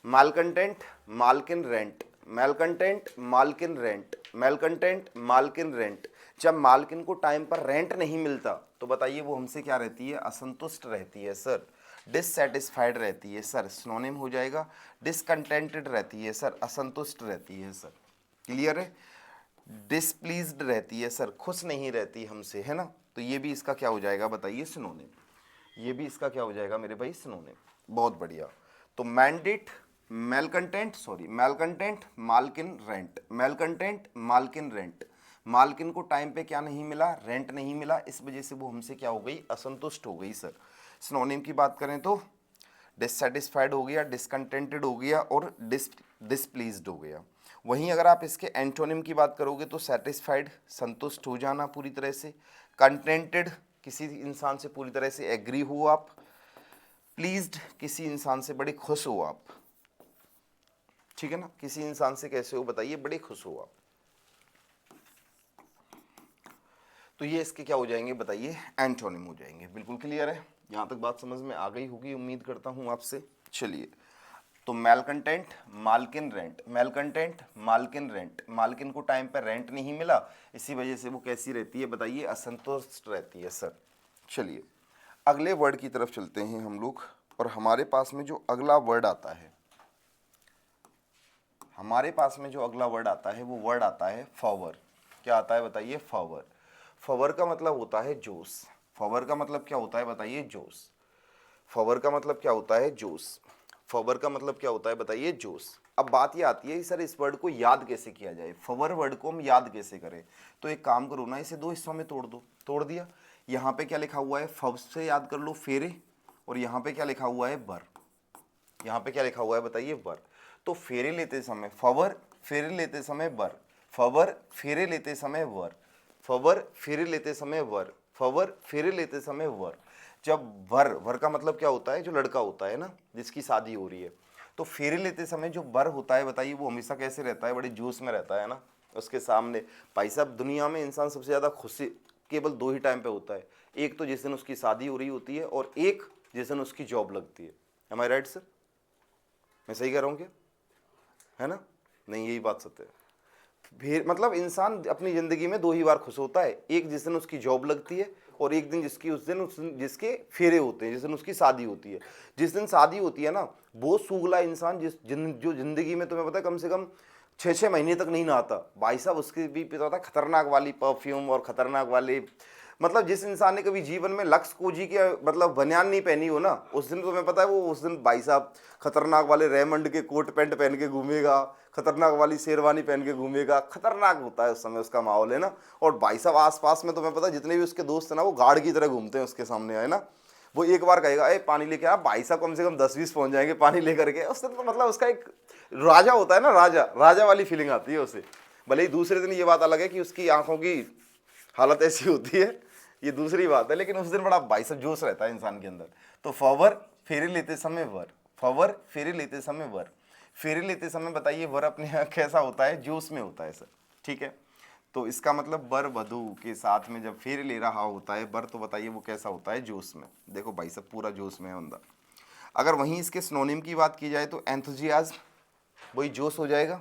मालकंटेंट मालकिन रेंट, मैलकंटेंट मालकिन रेंट, मैलकंटेंट मालकिन रेंट। जब मालकिन को टाइम पर रेंट नहीं मिलता तो बताइए वो हमसे क्या रहती है, असंतुष्ट रहती है सर, डिससेटिस्फाइड रहती है सर। सिनोनिम हो जाएगा डिसकंटेंटेड रहती है सर, असंतुष्ट रहती है सर। क्लियर है, डिसप्लीज्ड रहती है सर, खुश नहीं रहती हमसे, है ना। तो ये भी इसका क्या हो जाएगा बताइए, सिनोनिम। ये भी इसका क्या हो जाएगा मेरे भाई, सिनोनिम। बहुत बढ़िया। तो मैंडेट मैलकंटेंट, सॉरी मैलकंटेंट, मालकिन, रेंट, मैलकंटेंट, मालकिन, रेंट। मालकिन को टाइम पे क्या नहीं मिला, रेंट नहीं मिला, इस वजह से वो हमसे क्या हो गई, असंतुष्ट हो गई सर। सिनोनिम की बात करें तो डिससेटिस्फाइड हो गया, डिसकंटेंटेड हो गया और डिसप्लीज्ड हो गया। वहीं अगर आप इसके एंटोनिम की बात करोगे तो सेटिस्फाइड, संतुष्ट हो जाना पूरी तरह से, कंटेंटेड, किसी इंसान से पूरी तरह से एग्री हो आप, प्लीज्ड, किसी इंसान से बड़े खुश हो आप, ठीक है ना, किसी इंसान से कैसे हो बताइए, बड़े खुश हो आप। तो ये इसके क्या हो जाएंगे बताइए, एंटोनिम हो जाएंगे। बिल्कुल क्लियर है, यहाँ तक बात समझ में आ गई होगी उम्मीद करता हूँ आपसे। चलिए, तो मैलकंटेंट, मालकिन, रेंट, मैलकंटेंट, मालकिन, रेंट, मालकिन को टाइम पर रेंट नहीं मिला, इसी वजह से वो कैसी रहती है बताइए, असंतुष्ट रहती है सर। चलिए अगले वर्ड की तरफ चलते हैं हम लोग, और हमारे पास में जो अगला वर्ड आता है, हमारे पास में जो अगला वर्ड आता है वो वर्ड आता है फॉवर। क्या आता है बताइए, फॉवर। फॉवर का मतलब होता है जोश। फॉवर का मतलब क्या होता है बताइए, जोश। फॉवर का मतलब क्या होता है, जोश। फॉवर का मतलब क्या होता है बताइए, जोश। अब बात ये आती है सर इस वर्ड को याद कैसे किया जाए, फॉवर वर्ड को हम याद कैसे करें। तो एक काम करो ना, इसे दो हिस्सों में तोड़ दो। तोड़ दिया, यहाँ पे क्या लिखा हुआ है, फव से याद कर लो फेरे, और यहाँ पे क्या लिखा हुआ है, बर। यहाँ पे क्या लिखा हुआ है बताइए, बर। तो फेरे लेते समय फवर, फेरे लेते समय बर, फवर फेरे लेते समय वर, फवर फेरे लेते समय वर, फवर फेरे लेते समय वर। जब वर, वर का मतलब क्या होता है, जो लड़का होता है ना, जिसकी शादी हो रही है, तो फेरे लेते समय जो बर होता है बताइए, वो हमेशा कैसे रहता है, बड़े जोश में रहता है ना। उसके सामने भाई साहब, दुनिया में इंसान सबसे ज़्यादा खुशी केवल दो ही टाइम पे होता है, एक तो जिस दिन उसकी शादी हो रही होती है, और एक जिस दिन उसकी जॉब लगती है। एम आई राइट सर, मैं सही कह रहा हूँ क्या, है ना, नहीं यही बात सत्य है। फिर मतलब इंसान अपनी ज़िंदगी में दो ही बार खुश होता है, एक जिस दिन उसकी जॉब लगती है, और एक दिन जिसकी उस दिन जिसके फेरे होते हैं, जिस दिन उसकी शादी होती है। जिस दिन शादी होती है ना, वो सूगला इंसान जो ज़िंदगी में तुम्हें पता है कम से कम 6-6 महीने तक नहीं नहाता भाई साहब, उसके भी पता होता है खतरनाक वाली परफ्यूम और खतरनाक वाले, मतलब जिस इंसान ने कभी जीवन में लक्स कोजी के मतलब बनियान नहीं पहनी हो ना, उस दिन तुम्हें पता है वो उस दिन भाई साहब खतरनाक वाले रेमंड के कोट पैंट पहन के घूमेगा, खतरनाक वाली शेरवानी पहन के घूमेगा, खतरनाक होता है उस समय उसका माहौल, है ना। और भाई साहब आसपास में तुम्हें पता है जितने भी उसके दोस्त हैं ना, वो गार्ड की तरह घूमते हैं उसके सामने, है ना। वो एक बार कहेगा ए पानी लेके आ, भाई साहब कम से कम 10-20 पहुंच जाएंगे पानी लेकर के। उस दिन तो मतलब उसका एक राजा होता है ना, राजा राजा वाली फीलिंग आती है उसे। भले ही दूसरे दिन ये बात अलग है कि उसकी आंखों की हालत ऐसी होती है, ये दूसरी बात है, लेकिन उस दिन बड़ा भाई साहब जोश रहता है इंसान के अंदर। तो फॉवर फेरे लेते समय वर, फॉवर फेरे लेते समय वर, फेरे लेते समय बताइए वर अपने यहाँ कैसा होता है, जोश में होता है सर, ठीक है। तो इसका मतलब बर वधू के साथ में जब फेरे ले रहा होता है बर, तो बताइए वो कैसा होता है, जोश में। देखो भाई साहब पूरा जोश में है बंदा। अगर वहीं इसके सिनोनिम की बात की जाए तो एंथुजियाज्म, वही जोश हो जाएगा।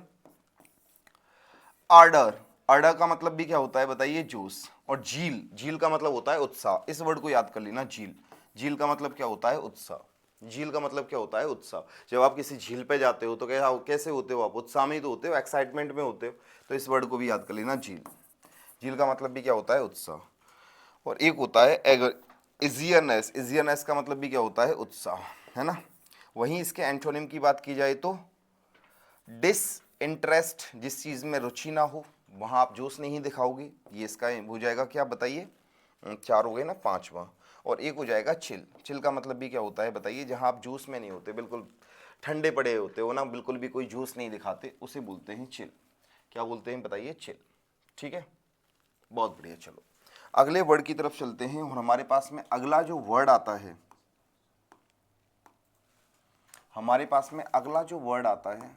आर्डर, आर्डर का मतलब भी क्या होता है बताइए, जोश। और झील, झील का मतलब होता है उत्साह। इस वर्ड को याद कर लेना, झील। झील का मतलब क्या होता है, उत्साह। झील का मतलब क्या होता है, उत्साह। जब आप किसी झील पे जाते हो तो कैसे होते हो आप, उत्साह में ही तो होते हो, एक्साइटमेंट में होते हो। तो इस वर्ड को भी याद कर लेना, झील। झील का मतलब भी क्या होता है, उत्साह। और एक होता है इजियरनेस, इजियरनेस का मतलब भी क्या होता है, उत्साह, है ना। वहीं इसके एंटोनिम की बात की जाए तो डिस इंटरेस्ट, जिस चीज़ में रुचि ना हो वहाँ आप जोश नहीं दिखाओगे, ये इसका हो जाएगा क्या बताइए, 4 हो गए ना, 5वां। और एक हो जाएगा चिल। चिल का मतलब भी क्या होता है बताइए, जहाँ आप जोश में नहीं होते, बिल्कुल ठंडे पड़े होते हो ना, बिल्कुल भी कोई जोश नहीं दिखाते, उसे बोलते हैं चिल। क्या बोलते हैं बताइए, चिल, ठीक है। बहुत बढ़िया, चलो अगले वर्ड की तरफ चलते हैं, और हमारे पास में अगला जो वर्ड आता है, हमारे पास में अगला जो वर्ड आता है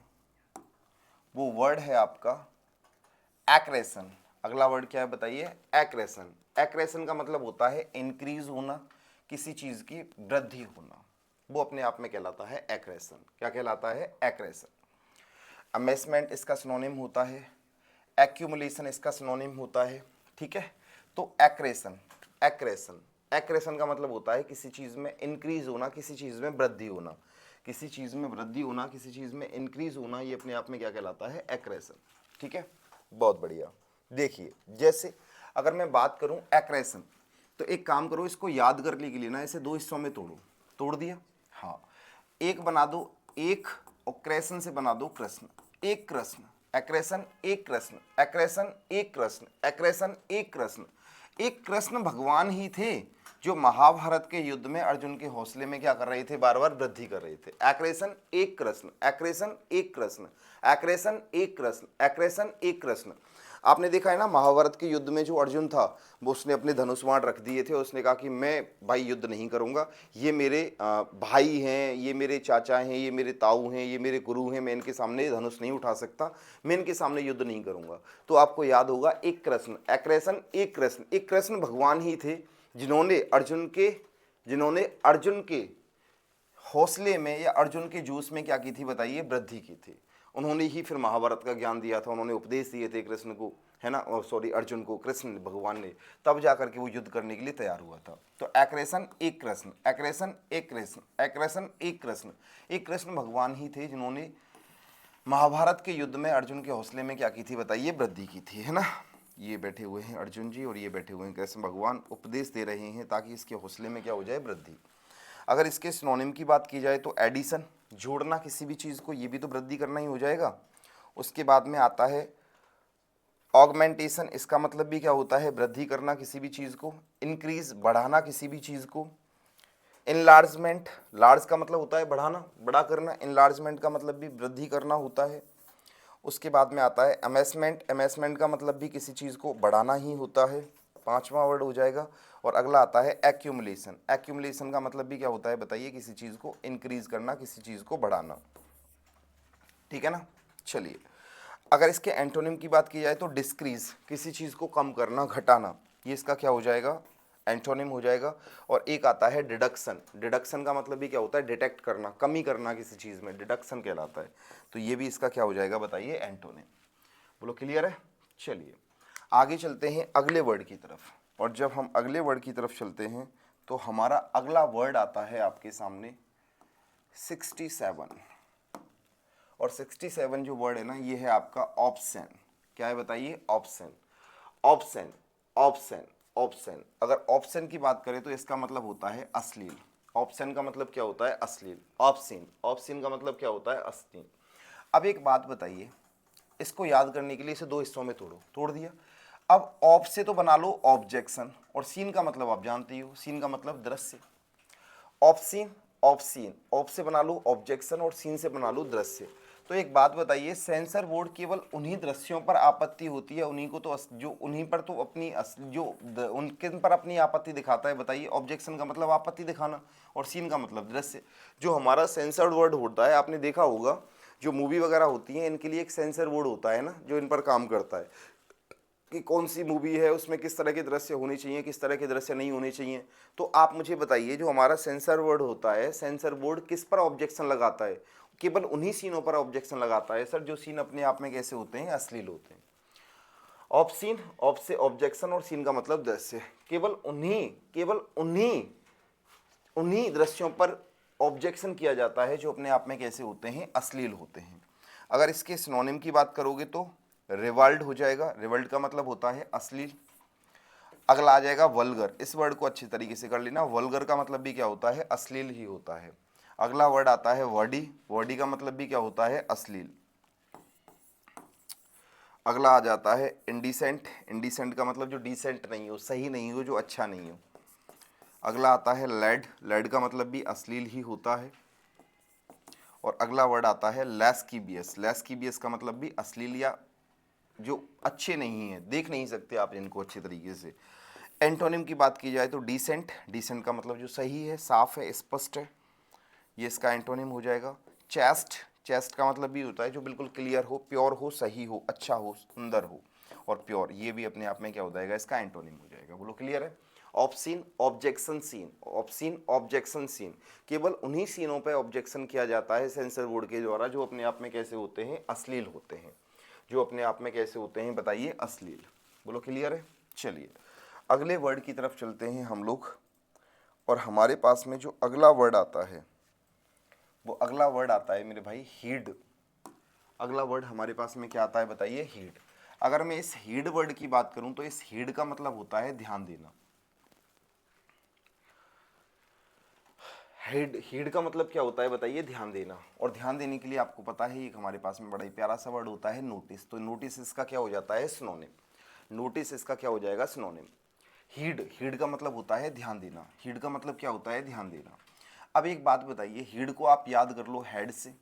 वो वर्ड है आपका एक्रेशन। अगला वर्ड क्या है बताइए, एक्रेशन। एक्रेशन का मतलब होता है इंक्रीज होना, किसी चीज की वृद्धि होना, वो अपने आप में कहलाता है एक्रेशन। क्या कहलाता है, एक्रेशन। अमेसमेंट इसका सिनोनिम होता है, एक्यूमुलेशन इसका सिनोनिम होता है, ठीक है। तो एक्रेशन, एक्रेशन, एक्रेशन का मतलब होता है किसी चीज में इंक्रीज होना, किसी चीज में वृद्धि होना, किसी चीज में वृद्धि होना, किसी चीज में इंक्रीज होना, ये अपने आप में क्या कहलाता है, एक्रेशन, ठीक है। बहुत बढ़िया। देखिए जैसे अगर मैं बात करूं एक्रेशन, तो एक काम करो, इसको याद करने के लिए ना इसे दो हिस्सों में तोड़ो। तोड़ दिया, हाँ। एक बना दो, एक और कृष्ण से बना दो कृष्ण, एक कृष्ण, अकृष्ण एक कृष्ण, अकृष्ण एक कृष्ण, अकृष्ण एक कृष्ण। एक कृष्ण भगवान ही थे जो महाभारत के युद्ध में अर्जुन के हौसले में क्या कर रहे थे, बार बार वृद्धि कर रहे थे। अकृष्ण एक कृष्ण, अकृष्ण एक कृष्ण, अकृष्ण एक कृष्ण, अकृष्ण एक कृष्ण। आपने देखा है ना महाभारत के युद्ध में जो अर्जुन था वो उसने अपने धनुष बाण रख दिए थे, उसने कहा कि मैं भाई युद्ध नहीं करूंगा, ये मेरे भाई हैं, ये मेरे चाचा हैं, ये मेरे ताऊ हैं, ये मेरे गुरु हैं, मैं इनके सामने धनुष नहीं उठा सकता, मैं इनके सामने युद्ध नहीं करूंगा। तो आपको याद होगा एक कृष्ण, अकृष्ण एक कृष्ण। एक कृष्ण भगवान ही थे जिन्होंने अर्जुन के हौसले में या अर्जुन के जोश में क्या की थी बताइए, वृद्धि की थी। उन्होंने ही फिर महाभारत का ज्ञान दिया था, उन्होंने उपदेश दिए थे कृष्ण को, है ना, और सॉरी अर्जुन को, कृष्ण भगवान ने, तब जाकर के वो युद्ध करने के लिए तैयार हुआ था। तो अकृष्ण एक कृष्ण, अकृष्ण एक कृष्ण, अकृष्ण एक कृष्ण। एक कृष्ण भगवान ही थे जिन्होंने महाभारत के युद्ध में अर्जुन के हौसले में क्या की थी बताइए, वृद्धि की थी, है ना। ये बैठे हुए हैं अर्जुन जी और ये बैठे हुए हैं कृष्ण भगवान, उपदेश दे रहे हैं ताकि इसके हौसले में क्या हो जाए, वृद्धि। अगर इसके सिनोनिम की बात की जाए तो एडिशन, जोड़ना किसी भी चीज़ को, ये भी तो वृद्धि करना ही हो जाएगा। उसके बाद में आता है ऑगमेंटेशन, इसका मतलब भी क्या होता है, वृद्धि करना किसी भी चीज़ को। इंक्रीज, बढ़ाना किसी भी चीज़ को। इनलार्जमेंट, लार्ज का मतलब होता है बढ़ाना, बड़ा करना, इनलार्जमेंट का मतलब भी वृद्धि करना होता है। उसके बाद में आता है अमेसमेंट, अमेसमेंट का मतलब भी किसी चीज़ को बढ़ाना ही होता है, पांचवा वर्ड हो जाएगा। और अगला आता है एक्यूमुलेशन, एक्यूमुलेशन का मतलब भी क्या होता है बताइए, किसी चीज़ को इंक्रीज करना, किसी चीज़ को बढ़ाना, ठीक है ना। चलिए अगर इसके एंटोनिम की बात की जाए तो डिस्क्रीज, किसी चीज़ को कम करना, घटाना, ये इसका क्या हो जाएगा, एंटोनिम हो जाएगा। और एक आता है डिडक्शन, डिडक्शन का मतलब भी क्या होता है, डिटेक्ट करना, कमी करना किसी चीज़ में, डिडक्शन कहलाता है। तो ये भी इसका क्या हो जाएगा बताइए, एंटोनिम। बोलो क्लियर है। चलिए आगे चलते हैं अगले वर्ड की तरफ, और जब हम अगले वर्ड की तरफ चलते हैं तो हमारा अगला वर्ड आता है आपके सामने 67। और 67 जो वर्ड है ना, ये है आपका ऑप्शन। क्या है बताइए, ऑप्शन, ऑप्शन, ऑप्शन, ऑप्शन। अगर ऑप्शन की बात करें तो इसका मतलब होता है अश्लील। ऑप्शन का मतलब क्या होता है, अश्लील। ऑप्शन, ऑप्शन का मतलब क्या होता है, अश्लील। अब एक बात बताइए, इसको याद करने के लिए इसे दो हिस्सों में तोड़ो, तोड़ दिया। अब ऑप से तो बना लो ऑब्जेक्शन, और सीन का मतलब आप जानते हो, सीन का मतलब दृश्य। Off scene, off scene, off से बना लो ऑब्जेक्शन और सीन से बना लो दृश्य। तो एक बात बताइए, सेंसर बोर्ड केवल उन्हीं दृश्यों पर आपत्ति होती है, उन्हीं को तो जो उन्हीं पर तो अपनी जो उनके पर अपनी आपत्ति दिखाता है बताइए। ऑब्जेक्शन का मतलब आपत्ति दिखाना और सीन का मतलब दृश्य। जो हमारा सेंसर्ड वर्ड होता है, आपने देखा होगा जो मूवी वगैरह होती है इनके लिए एक सेंसर बोर्ड होता है ना, जो इन पर काम करता है कि कौन सी मूवी है, उसमें किस तरह के दृश्य होने चाहिए, किस तरह के दृश्य नहीं होने चाहिए। तो आप मुझे बताइए, जो हमारा सेंसर बोर्ड होता है, सेंसर बोर्ड किस पर ऑब्जेक्शन लगाता है, केवल उन्हीं सीनों पर ऑब्जेक्शन लगाता है सर जो सीन अपने आप में कैसे होते हैं, अश्लील होते हैं। ऑफ सीन, ऑफ से ऑब्जेक्शन और सीन का मतलब दृश्य, केवल उन्हीं दृश्यों पर ऑब्जेक्शन किया जाता है जो अपने आप में कैसे होते हैं, अश्लील होते हैं। अगर इसके सिनोनिम की बात करोगे तो रिवल्ड हो जाएगा, रिवल्ड का मतलब होता है अश्लील। अगला आ जाएगा वल्गर, इस वर्ड को अच्छी तरीके से कर लेना, वल्गर का मतलब भी क्या होता है, अश्लील ही होता है। अगला वर्ड आता है वर्डी, वर्डी का मतलब भी क्या होता है, अश्लील। अगला आ जाता है इंडिसेंट, इंडिसेंट का मतलब जो डिसेंट नहीं हो, सही नहीं हो, जो अच्छा नहीं हो। अगला आता है लेड, लेड का मतलब भी अश्लील ही होता है। और अगला वर्ड आता है लेस्कीबियस, लेस्कीबियस का मतलब भी अश्लील या जो अच्छे नहीं है, देख नहीं सकते आप इनको अच्छे तरीके से। एंटोनिम की बात की जाए तो डिसेंट, डिसेंट का मतलब जो सही है, साफ है, स्पष्ट है, ये इसका एंटोनिम हो जाएगा। चेस्ट, चेस्ट का मतलब भी होता है जो बिल्कुल क्लियर हो, प्योर हो, सही हो, अच्छा हो, सुंदर हो और प्योर, ये भी अपने आप में क्या हो जाएगा, इसका एंटोनिम हो जाएगा। बोलो क्लियर है। Obscene, objection scene, obscene, objection scene, केवल उन्हीं सीनों पे ऑब्जेक्शन किया जाता है सेंसर बोर्ड के द्वारा जो अपने आप में कैसे होते हैं, अश्लील होते हैं, जो अपने आप में कैसे होते हैं बताइए, अश्लील। बोलो क्लियर है। चलिए अगले वर्ड की तरफ चलते हैं हम लोग, और हमारे पास में जो अगला वर्ड आता है वो अगला वर्ड आता है मेरे भाई हीड। अगला वर्ड हमारे पास में क्या आता है बताइए, हीड। अगर मैं इस हीड वर्ड की बात करूं तो इस हीड का मतलब होता है ध्यान देना। हीड का मतलब क्या होता है बताइए, ध्यान देना। और ध्यान देने के लिए आपको पता है एक हमारे पास में बड़ा ही प्यारा सा वर्ड होता है नोटिस। तो नोटिस इसका क्या हो जाता है, सिनोनिम। नोटिस इसका क्या हो जाएगा, सिनोनिम। हीड का मतलब होता है ध्यान देना। हीड का मतलब क्या होता है, ध्यान देना। अब एक बात बताइए, हीड को आप याद कर लो हेड से,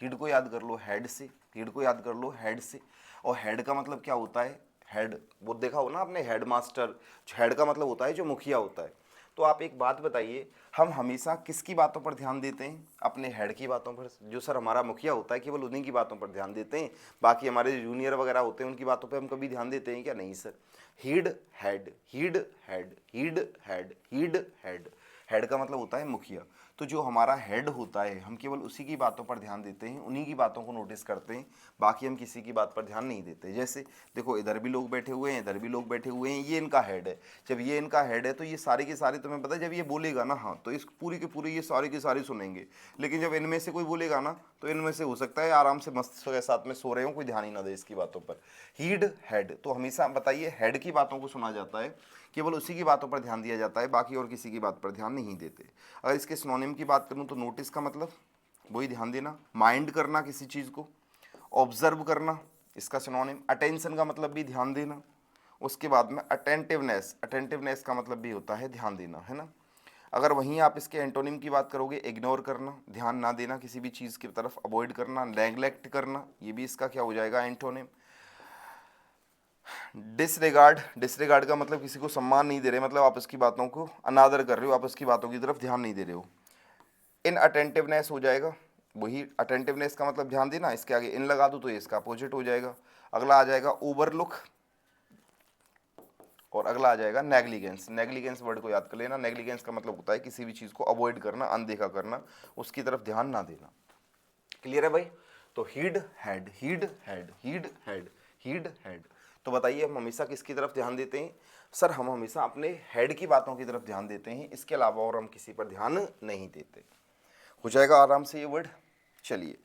हीड को याद कर लो हेड से, हीड को याद कर लो हेड से। और हेड का मतलब क्या होता है, हेड, वो देखा हो ना आपने, हेड मास्टर। हेड का मतलब होता है जो मुखिया होता है। तो आप एक बात बताइए, हम हमेशा किसकी बातों पर ध्यान देते हैं, अपने हेड की बातों पर। जो सर हमारा मुखिया होता है केवल उन्हीं की बातों पर ध्यान देते हैं, बाकी हमारे जूनियर वगैरह होते हैं उनकी बातों पर हम कभी ध्यान देते हैं क्या, नहीं sir. Heed head, heed head, heed head, heed head. Head का मतलब होता है मुखिया। तो जो हमारा हेड होता है हम केवल उसी की बातों पर ध्यान देते हैं, उन्हीं की बातों को नोटिस करते हैं, बाकी हम किसी की बात पर ध्यान नहीं देते। जैसे देखो इधर भी लोग बैठे हुए हैं, इधर भी लोग बैठे हुए हैं, ये इनका हेड है। जब ये इनका हेड है तो ये सारे के सारे, तुम्हें पता है जब ये बोलेगा ना, हाँ, तो इस पूरी के पूरे ये सारे के सारे सुनेंगे। लेकिन जब इनमें से कोई बोलेगा ना, तो इनमें से हो सकता है आराम से मस्त के साथ में सो रहे हो, कोई ध्यान ही ना दे इसकी बातों पर। हीड हेड, तो हमेशा बताइए हेड की बातों को सुना जाता है, केवल उसी की बातों पर ध्यान दिया जाता है, बाकी और किसी की बात पर ध्यान नहीं देते। अगर इसके सिनोनिम की बात करूं तो नोटिस का मतलब वही ध्यान देना, माइंड करना किसी चीज़ को, ऑब्जर्व करना इसका सिनोनिम। अटेंशन का मतलब भी ध्यान देना। उसके बाद में अटेंटिवनेस, अटेंटिवनेस का मतलब भी होता है ध्यान देना, है ना। अगर वहीं आप इसके एंटोनिम की बात करोगे, इग्नोर करना, ध्यान ना देना किसी भी चीज़ की तरफ, अवॉइड करना, नेग्लेक्ट करना, ये भी इसका क्या हो जाएगा, एंटोनिम। डिसरिगार्ड, डिसरिगार्ड का मतलब किसी को सम्मान नहीं दे रहे, मतलब आप उसकी बातों को अनादर कर रहे हो, आप उसकी बातों की तरफ ध्यान नहीं दे रहे हो। इन अटेंटिवनेस हो जाएगा, वही अटेंटिवनेस का मतलब ध्यान देना, इसके आगे इन लगा दूँ तो ये इसका अपोजिट हो जाएगा। अगला आ जाएगा ओवरलुक, और अगला आ जाएगा नेग्लिजेंस। नेग्लिजेंस वर्ड को याद कर लेना, नेग्लिजेंस का मतलब होता है किसी भी चीज़ को अवॉइड करना, अनदेखा करना, उसकी तरफ ध्यान ना देना। क्लियर है भाई। तो heed head, heed head, heed head, heed head. तो बताइए हम हमेशा किसकी तरफ ध्यान देते हैं, सर हम हमेशा अपने हेड की बातों की तरफ ध्यान देते हैं, इसके अलावा और हम किसी पर ध्यान नहीं देते। हो जाएगा आराम से ये वर्ड। चलिए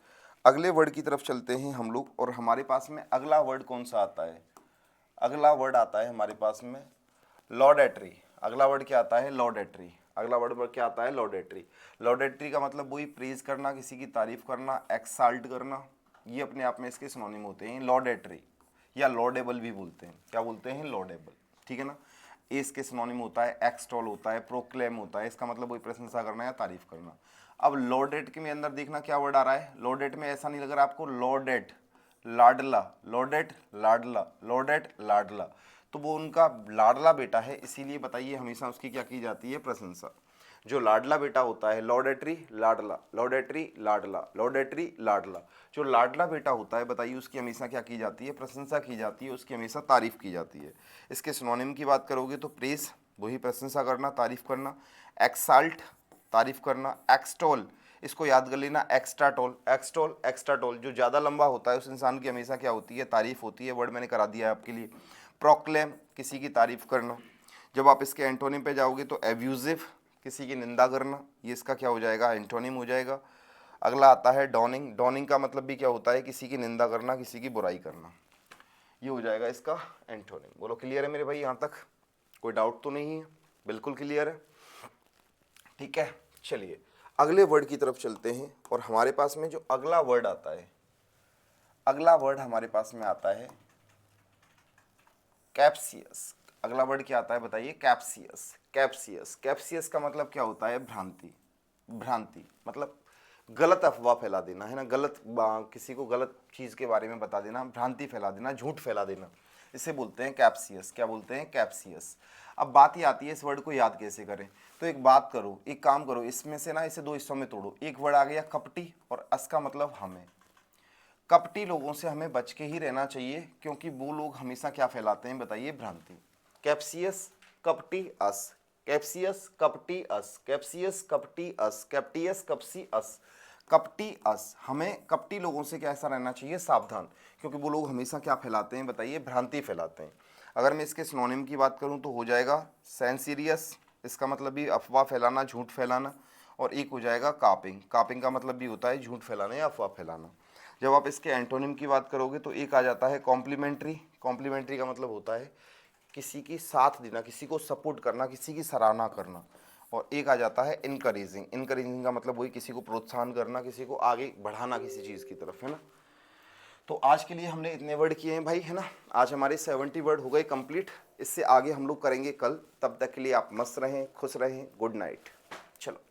अगले वर्ड की तरफ चलते हैं हम लोग, और हमारे पास में अगला वर्ड कौन सा आता है, अगला वर्ड आता है हमारे पास में लॉडेटरी। अगला वर्ड क्या आता है, लॉडेटरी। अगला वर्ड क्या आता है, लॉडेटरी। लॉडेटरी का मतलब वही प्रेज करना, किसी की तारीफ करना, एक्साल्ट करना, ये अपने आप में इसके सिनोनिम होते हैं। लॉडेटरी या लॉडेबल भी बोलते हैं, क्या बोलते हैं, लॉडेबल, ठीक है ना। ए इसके सिनोनिम होता है, एक्सटॉल होता है, प्रोक्लेम होता है, इसका मतलब वही प्रशंसा करना या तारीफ करना। अब लॉडेट के में अंदर देखना क्या वर्ड आ रहा है, लॉडेट में ऐसा नहीं लग रहा आपको, लॉडेट लाडला, लॉडेट लाडला, लॉडेट लाडला, तो वो उनका लाडला बेटा है, इसीलिए बताइए हमेशा उसकी क्या की जाती है, प्रशंसा। जो लाडला बेटा होता है, लॉडेटरी लाडला, लॉडेटरी लाडला, लॉडेटरी लाडला, जो लाडला बेटा होता है बताइए उसकी हमेशा क्या की जाती है, प्रशंसा की जाती है, उसकी हमेशा तारीफ की जाती है। इसके सिनोनिम की बात करोगे तो प्रेस, वही प्रशंसा करना, तारीफ करना, एक्साल्ट, तारीफ करना, एक्सटोल, इसको याद कर लेना, एक्स्ट्राटोल, एक्सटोल, एक्स्ट्राटोल, जो ज़्यादा लंबा होता है उस इंसान की हमेशा क्या होती है, तारीफ होती है, वर्ड मैंने करा दिया है आपके लिए। प्रोक्लेम, किसी की तारीफ करना। जब आप इसके एंटोनिम पे जाओगे तो एब्यूजिव, किसी की निंदा करना, ये इसका क्या हो जाएगा, एंटोनिम हो जाएगा। अगला आता है डॉनिंग। डॉनिंग का मतलब भी क्या होता है, किसी की निंदा करना, किसी की बुराई करना, ये हो जाएगा इसका एंटोनिम। बोलो क्लियर है मेरे भाई, यहाँ तक कोई डाउट तो नहीं है, बिल्कुल क्लियर है, ठीक है। चलिए अगले वर्ड की तरफ चलते हैं, और हमारे पास में जो अगला वर्ड आता है, अगला वर्ड हमारे पास में आता है कैप्सियस। अगला वर्ड क्या आता है बताइए, कैप्सियस। कैप्सियस, कैप्सियस का मतलब क्या होता है, भ्रांति। भ्रांति मतलब गलत अफवाह फैला देना, है ना, गलत किसी को गलत चीज़ के बारे में बता देना, भ्रांति फैला देना, झूठ फैला देना, इसे बोलते हैं कैप्सियस। क्या बोलते हैं, कैप्सियस। अब बात ही आती है इस वर्ड को याद कैसे करें। तो एक बात करो, एक काम करो, इसमें से ना इसे दो हिस्सों में तोड़ो। एक वर्ड आ गया कपटी, और अस का मतलब हमें। कपटी लोगों से हमें बच के ही रहना चाहिए, क्योंकि वो लोग हमेशा क्या फैलाते हैं बताइए, भ्रांति। कैप्सियस कपटी अस, कैप्सियस कपटी अस, कैप्सियस कपटी अस, कैप्टियस कपसी अस, कपटी अस। हमें कपटी लोगों से कैसा रहना चाहिए, सावधान, क्योंकि वो लोग हमेशा क्या फैलाते हैं बताइए, भ्रांति फैलाते हैं। अगर मैं इसके सिनोनिम की बात करूं तो हो जाएगा सेंसीरियस, इसका मतलब भी अफवाह फैलाना, झूठ फैलाना, और एक हो जाएगा कापिंग। कापिंग का मतलब भी होता है झूठ फैलाना या अफवाह फैलाना। जब आप इसके एंटोनिम की बात करोगे तो एक आ जाता है कॉम्प्लीमेंट्री। कॉम्प्लीमेंट्री का मतलब होता है किसी की साथ देना, किसी को सपोर्ट करना, किसी की सराहना करना। और एक आ जाता है इनकरेजिंग। इनकरेजिंग का मतलब वही किसी को प्रोत्साहन करना, किसी को आगे बढ़ाना किसी चीज़ की तरफ, है ना। तो आज के लिए हमने इतने वर्ड किए हैं भाई, है ना। आज हमारे 70 वर्ड हो गए कंप्लीट। इससे आगे हम लोग करेंगे कल। तब तक के लिए आप मस्त रहें, खुश रहें। Good night. चलो।